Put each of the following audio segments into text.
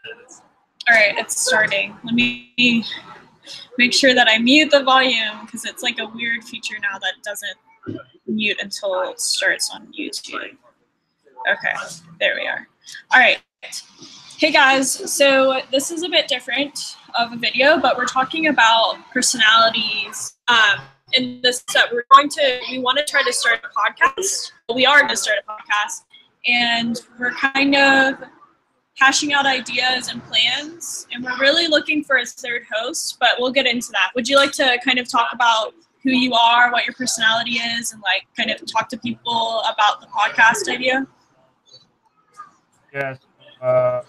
All right, it's starting. Let me make sure that I mute the volume because it's like a weird feature now that doesn't mute until it starts on YouTube. Okay, there we are. All right. Hey guys, so this is a bit different of a video, but we're talking about personalities. In this set, we want to try to start a podcast. We are going to start a podcast, and we're kind of hashing out ideas and plans, and we're really looking for a third host, but we'll get into that. Would you like to kind of talk about who you are, what your personality is, and like kind of talk to people about the podcast idea? Yes. My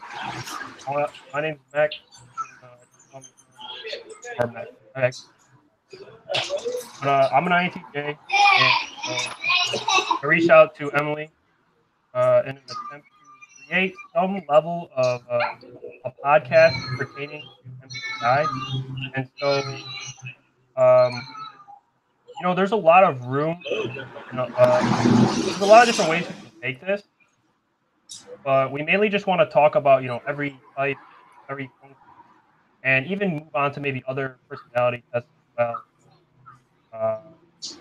name's Mac. Okay. But I'm an INTJ, and I reached out to Emily in an attempt to create some level of a podcast pertaining to MBTI. And so, there's a lot of room. There's a lot of different ways we can take this. But we mainly just want to talk about, every type, every function, and even move on to maybe other personality tests as well.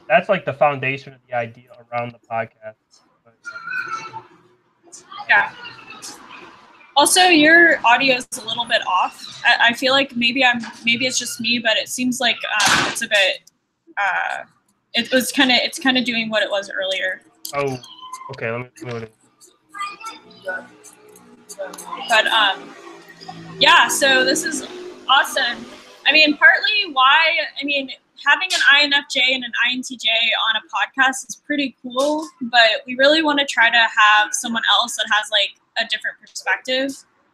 That's like the foundation of the idea around the podcast. Yeah. Also, your audio is a little bit off. I feel like maybe it's just me, but it seems like it's a bit. It's kind of doing what it was earlier. Oh, okay. Let me look at it. But yeah, so this is awesome. I mean, partly why, having an INFJ and an INTJ on a podcast is pretty cool, but we really want to try to have someone else that has like a different perspective,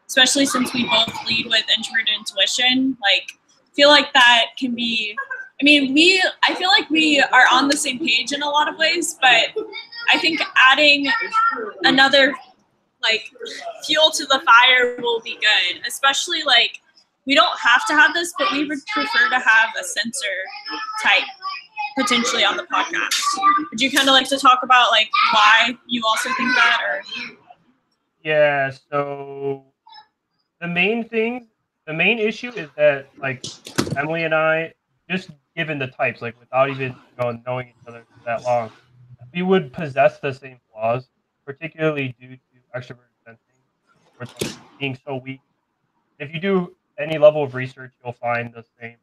especially since we both lead with introverted intuition. Like, feel like that can be, I feel like we are on the same page in a lot of ways, but I think adding another like fuel to the fire will be good, especially like we don't have to have this, but we would prefer to have a censor type potentially on the podcast. Would you kind of like to talk about like why you also think that? Or yeah, so the main issue is that like Emily and I, just given the types, like without even knowing each other for that long, we would possess the same flaws, particularly due to extroverted sensing, or being so weak. If you do any level of research, you'll find the same,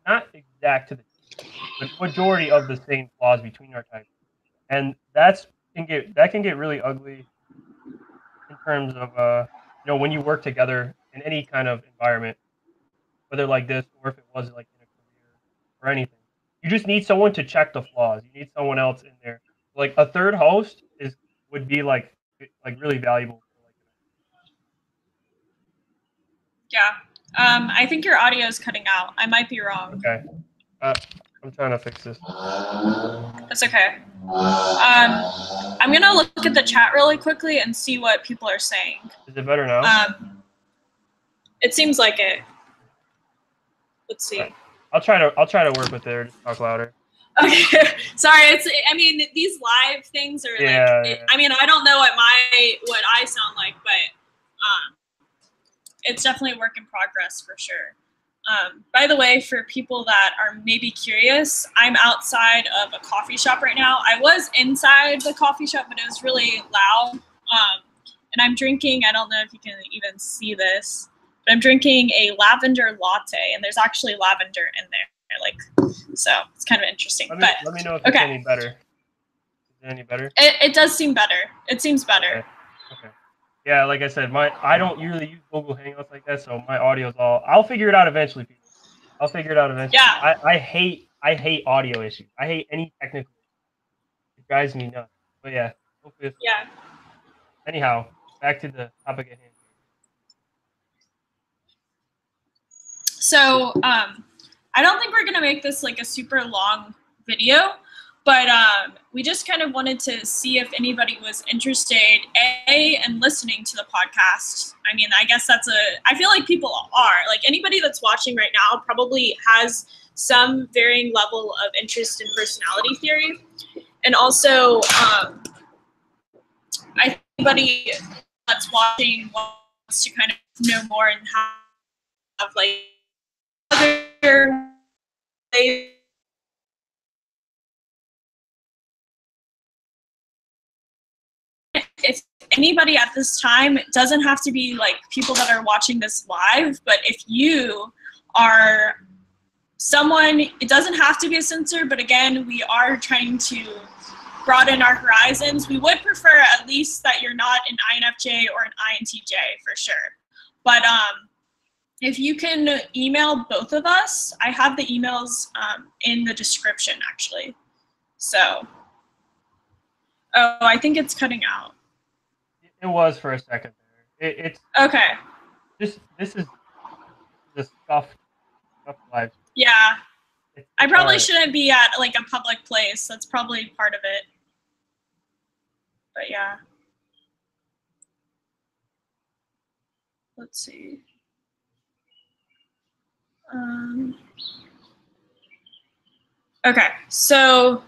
not exact to the T, but majority of the same flaws between our types, and that can get really ugly in terms of when you work together in any kind of environment, whether like this or if it was like in a career or anything. You just need someone to check the flaws. You need someone else in there. Like a third host would be like really valuable. yeah, I think your audio is cutting out. I might be wrong. Okay, I'm trying to fix this. That's okay. I'm gonna look at the chat really quickly and see what people are saying. Is it better now? It seems like it. Let's see. Okay. I'll try to work with it or just talk louder. Okay, sorry. These live things are yeah. I don't know what I sound like, but it's definitely a work in progress for sure. By the way, for people that are maybe curious, I'm outside of a coffee shop right now. I was inside the coffee shop, but it was really loud. And I'm drinking, I don't know if you can even see this, but I'm drinking a lavender latte, and there's actually lavender in there. So it's kind of interesting. Let me know if it's any better. Is it any better? It does seem better. It seems better. Okay. Yeah, like I said, I don't usually use Google Hangouts like that, so my audio's all. I'll figure it out eventually, people. I'll figure it out eventually. Yeah. I hate audio issues. I hate any technical issue. It drives me nuts. But yeah, hopefully. Yeah. Anyhow, back to the topic at hand. So, I don't think we're gonna make this like a super long video, but we just kind of wanted to see if anybody was interested in listening to the podcast. I guess I feel like people are. Like anybody that's watching right now probably has some varying level of interest in personality theory. And also, I think anybody that's watching to kind of know more and have like other ways. If anybody at this time, it doesn't have to be like people that are watching this live, but if you are someone, it doesn't have to be a censor, but again, we are trying to broaden our horizons. We would prefer at least that you're not an INFJ or an INTJ for sure. But if you can email both of us, I have the emails in the description actually. So, oh, I think it's cutting out. It was for a second there. It's okay. This is the scuffed live. Yeah. I probably right. shouldn't be at like a public place. That's probably part of it. But yeah. Let's see. Okay, so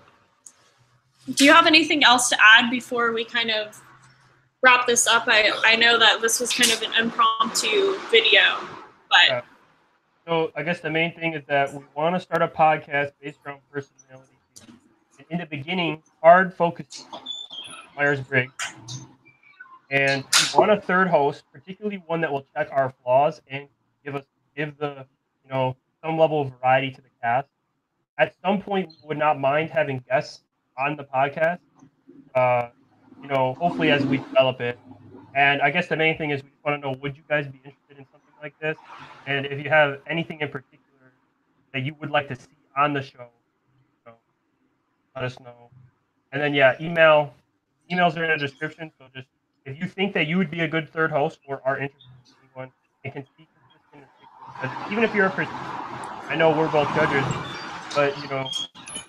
do you have anything else to add before we kind of wrap this up? I know that this was kind of an impromptu video, but. Yeah. So I guess the main thing is that we want to start a podcast based around personality. And in the beginning, hard focus Myers-Briggs. And we want a third host, particularly one that will check our flaws and give the some level of variety to the cast. At some point, we would not mind having guests on the podcast. Hopefully as we develop it. And I guess the main thing is we just want to know, would you guys be interested in something like this? And if you have anything in particular that you would like to see on the show, let us know. And then emails are in the description. So just if you think that you would be a good third host or are interested in anyone, it can be consistent and stick to the judges. Even if you're I know we're both judges, but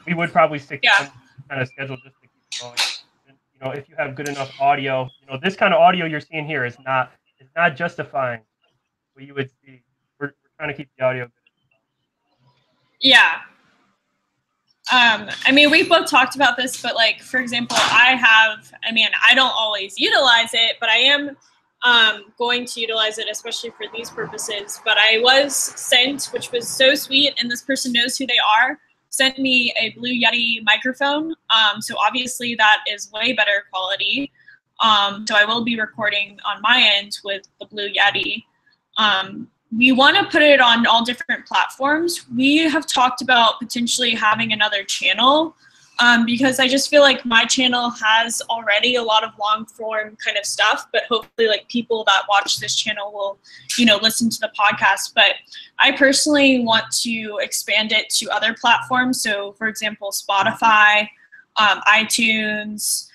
we would probably stick to some kind of schedule just to keep it going. And, if you have good enough audio, this kind of audio you're seeing here is not justifying what you would see. We're trying to keep the audio good. Yeah. I mean, we both talked about this, but like, for example, I don't always utilize it, but I am going to utilize it, especially for these purposes. But I was sent, which was so sweet, and this person knows who they are, sent me a Blue Yeti microphone. So obviously that is way better quality. So I will be recording on my end with the Blue Yeti. We want to put it on all different platforms. We have talked about potentially having another channel because I just feel like my channel has already a lot of long form kind of stuff, but hopefully like people that watch this channel will, listen to the podcast. But I personally want to expand it to other platforms. So for example, Spotify, iTunes,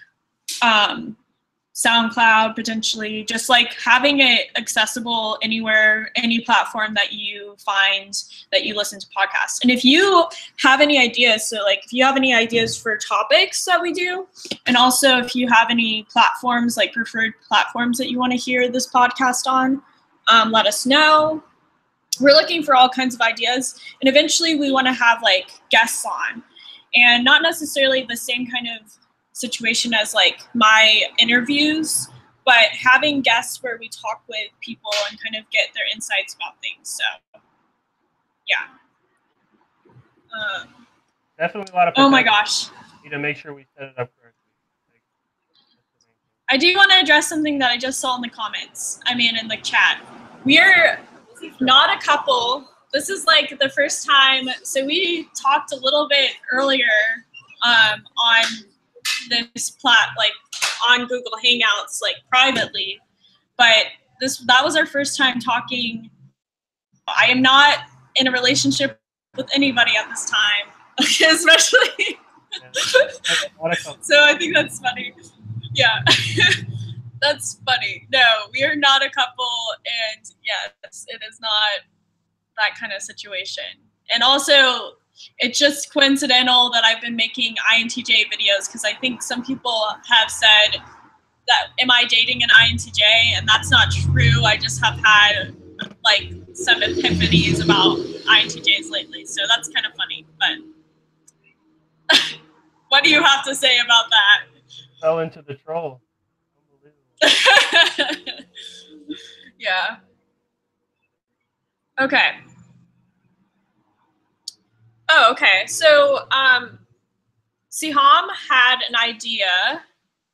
SoundCloud, potentially, just like having it accessible anywhere, any platform that you find that you listen to podcasts. And if you have any ideas, so like if you have any ideas for topics that we do, and also if you have any platforms, like preferred platforms that you want to hear this podcast on, let us know. We're looking for all kinds of ideas. And eventually we want to have like guests on, and not necessarily the same kind of situation as like my interviews, but having guests where we talk with people and kind of get their insights about things. So yeah. Definitely a lot of oh my gosh. We need to make sure we set it up correctly. I do want to address something that I just saw in the comments. In the chat. We're not a couple. This is like the first time. So we talked a little bit earlier on this on Google Hangouts, like privately, but that was our first time talking. I am not in a relationship with anybody at this time, especially. So I think that's funny. Yeah, that's funny. No, we are not a couple, and yes, it is not that kind of situation. And also, it's just coincidental that I've been making INTJ videos because I think some people have said that, am I dating an INTJ? And that's not true. I just have had like some epiphanies about INTJs lately. So that's kind of funny. But what do you have to say about that? Fell into the troll. Unbelievable. Yeah. Yeah. Okay. Oh, okay. So, Siham had an idea.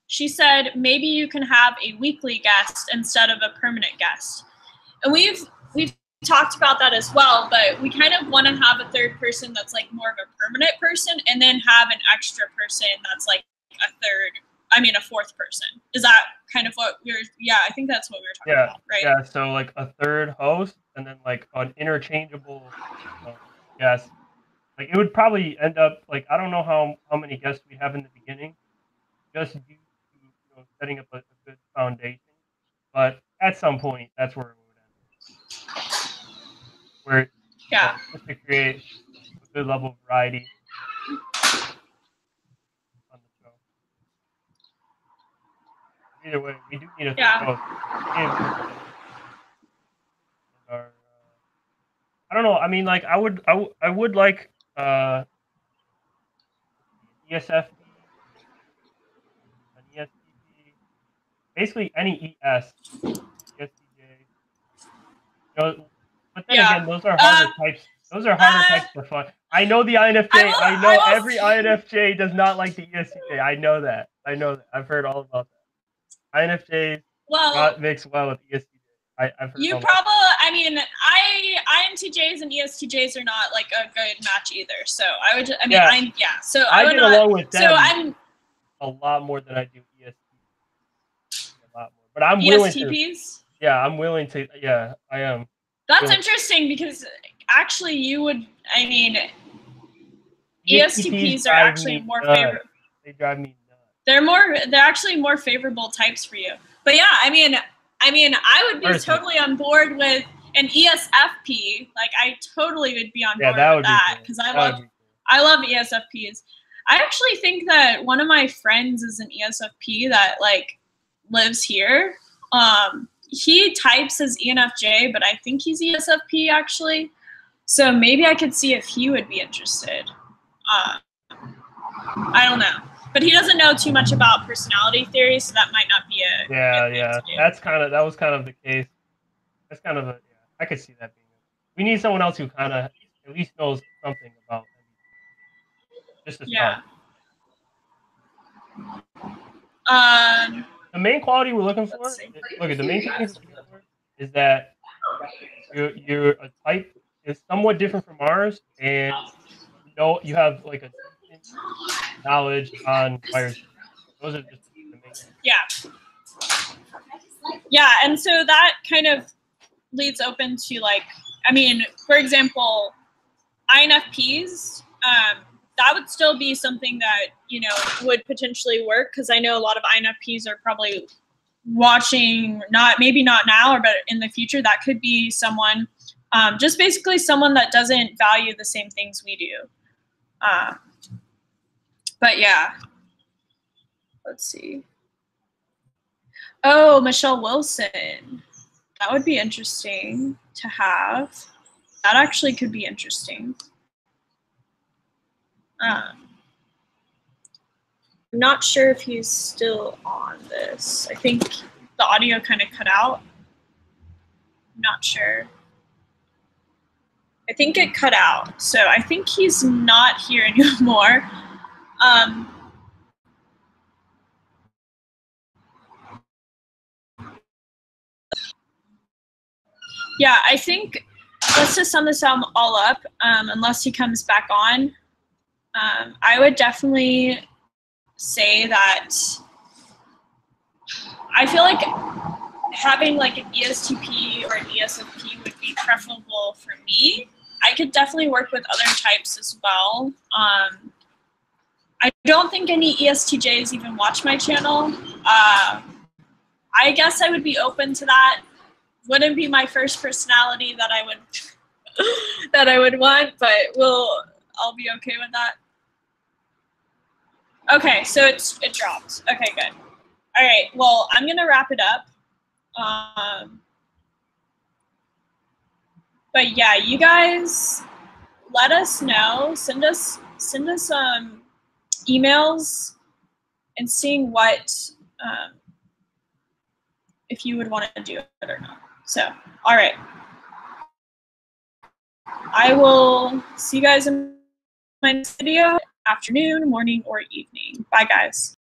She said maybe you can have a weekly guest instead of a permanent guest. And we've talked about that as well, but we kind of want to have a third person that's like more of a permanent person, and then have an extra person that's like a fourth person. Is that kind of what I think that's what we were talking about, right? Yeah, so like a third host and then like an interchangeable guest. Like it would probably end up like, I don't know how many guests we have in the beginning, just due to setting up a good foundation. But at some point, that's where it would end. Where just to create a good level of variety on the show. Either way, we do need a third host. I don't know. I mean, like I would like ESFP, an ESTP, basically any ES, ESTJ. But then again, those are harder types. Those are harder types to find. I know the INFJ. I know every INFJ does not like the ESTJ. I know that. I've heard all about that. INFJ not mix well with ESTJ. I've heard you probably. I mean, INTJs and ESTJs are not like a good match either. So I would. I mean, So I would get along with them. So I'm a lot more than I do ESTPs. A lot more, but I'm willing to. Yeah, I'm willing to. Yeah, I am. That's interesting because actually, you would. I mean, ESTPs are actually more favorable. They drive me nuts. They're actually more favorable types for you. But yeah, I mean, I would be totally on board with an ESFP. Like, I totally would be on board with that because I love ESFPs. I actually think that one of my friends is an ESFP that like lives here. He types as ENFJ, but I think he's ESFP actually. So maybe I could see if he would be interested. I don't know, but he doesn't know too much about personality theory, so that might not be a that was kind of the case. That's kind of I could see that being. We need someone else who kind of at least knows something about just to start. The main quality we're looking for. The main thing we're looking for is that you're a type is somewhat different from ours, and you have like a decent knowledge on Myers-Briggs. Those are just the main things. Yeah, and so that kind of leads open to like, I mean, for example, INFPs, that would still be something that, would potentially work because I know a lot of INFPs are probably watching, maybe not now, but in the future, that could be someone, just basically someone that doesn't value the same things we do. But yeah, let's see. Oh, Michelle Wilson. That would be interesting to have. That actually could be interesting. I'm not sure if he's still on this. I think the audio kind of cut out. I'm not sure. I think it cut out. So I think he's not here anymore. Yeah, I think let's just sum this all up, unless he comes back on. I would definitely say that I feel like having like an ESTP or an ESFP would be preferable for me. I could definitely work with other types as well. I don't think any ESTJs even watch my channel. I guess I would be open to that. Wouldn't be my first personality that I would want, but I'll be okay with that. Okay, so it dropped. Okay, good. All right, well, I'm gonna wrap it up. But yeah, you guys let us know. Send us emails and seeing what if you would want to do it or not. So, all right. I will see you guys in my next video, afternoon, morning, or evening. Bye, guys.